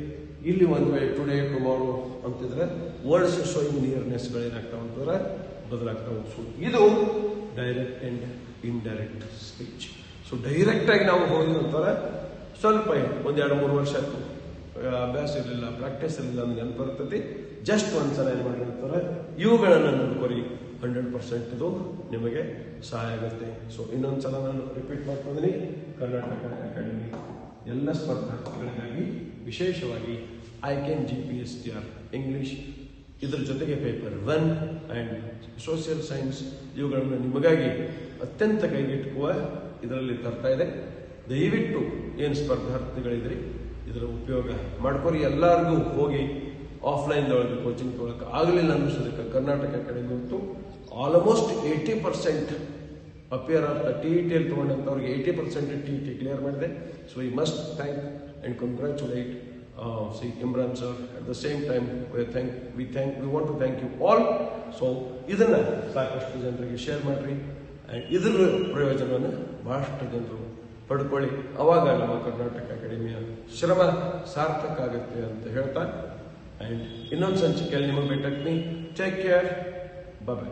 ಇಲ್ಲಿ ಒಂದು ವೇಳೆ ಟುಡೇ ಟುಮಾರೋ ಅಂತಿದ್ರೆ ವರ್ಡ್ಸ್ ಶೋಯಿಂಗ್ ನಿಯರ್ನೆಸ್ಗಳು ಏನಾಗ್ತಾವ ಅಂತಂದ್ರೆ ಬದಲಾಗ್ತಾವ. ಸೊ ಇದು direct and indirect speech. So direct ಆಗಿ ನಾವು ಹೋಗಿ ಅಂತಾರೆ, ಸ್ವಲ್ಪ ಒಂದ್ 2-3 ವರ್ಷ ಆಯ್ತು ಅಭ್ಯಾಸ ಇರಲಿಲ್ಲ, ಪ್ರಾಕ್ಟೀಸ್ ಇರಲಿಲ್ಲ ಅಂದ್ರೆ ನೆನಪು ಬರ್ತೈತಿ. ಜಸ್ಟ್ ಒಂದ್ಸಲ ಏನ್ ಮಾಡಿರ್ತಾರೆ, ಇವುಗಳನ್ನ ನೋಡ್ಕೊರಿ, 100% ಇದು ನಿಮಗೆ ಸಹಾಯ ಆಗುತ್ತೆ. ಸೊ ಇನ್ನೊಂದ್ಸಲ ನಾನು ರಿಪೀಟ್ ಮಾಡ್ತಿದ್ದೀನಿ, ಕರ್ನಾಟಕ ಅಕಾಡೆಮಿ ಎಲ್ಲ ಸ್ಪರ್ಧಾರ್ಥಿಗಳಿಗಾಗಿ ವಿಶೇಷವಾಗಿ ICAN GPSTR ಇಂಗ್ಲಿಷ್, ಇದ್ರ ಜೊತೆಗೆ ಪೇಪರ್ 1 ಅಂಡ್ ಸೋಷಿಯಲ್ ಸೈನ್ಸ್ ಇವುಗಳನ್ನು ನಿಮಗಾಗಿ ಅತ್ಯಂತ ಕೈಗೆಟುಕುವ ಇದರಲ್ಲಿ ತರ್ತಾ ಇದೆ. ದಯವಿಟ್ಟು ಏನು ಸ್ಪರ್ಧಾರ್ಥಿಗಳಿದ್ರಿ ಇದರ ಉಪಯೋಗ ಮಾಡ್ಕೊರಿ. ಎಲ್ಲರಿಗೂ ಹೋಗಿ ಆಫ್ಲೈನ್ ಒಳಗೆ ಕೋಚಿಂಗ್ ತೊಗೊಳಕ್ಕೆ ಆಗಲಿಲ್ಲ ಅನ್ನಿಸೋದಕ್ಕೆ ಕರ್ನಾಟಕ ಅಕಾಡೆಮಿ ಹೊತ್ತು almost 80% appear of the TET ತಗೊಂಡಂತವ್ರಿಗೆ 80% TET ಕ್ಲಿಯರ್ ಮಾಡಿದೆ. So we must thank and congratulate Imran sir. At the same time we want to thank you all. So ಇದನ್ನ ಸಾಕಷ್ಟು ಜನರಿಗೆ ಶೇರ್ ಮಾಡ್ರಿ ಅಂಡ್ ಇದರ ಪ್ರಯೋಜನವನ್ನು ಬಹಳಷ್ಟು ಜನರು ಪಡ್ಕೊಳ್ಳಿ. ಅವಾಗ ನಮ್ಮ ಕರ್ನಾಟಕ ಅಕಾಡೆಮಿಯ ಶ್ರಮ ಸಾರ್ಥಕ ಆಗುತ್ತೆ ಅಂತ ಹೇಳ್ತಾ, ಅಂಡ್ ಇನ್ನೊಂದು ಸಂಚಿಕೆಯಲ್ಲಿ ನಿಮಗೆ ಭೇಟಾಗ್ತೀನಿ. ಟೇಕ್ ಕೇರ್, ಬಾಯ್.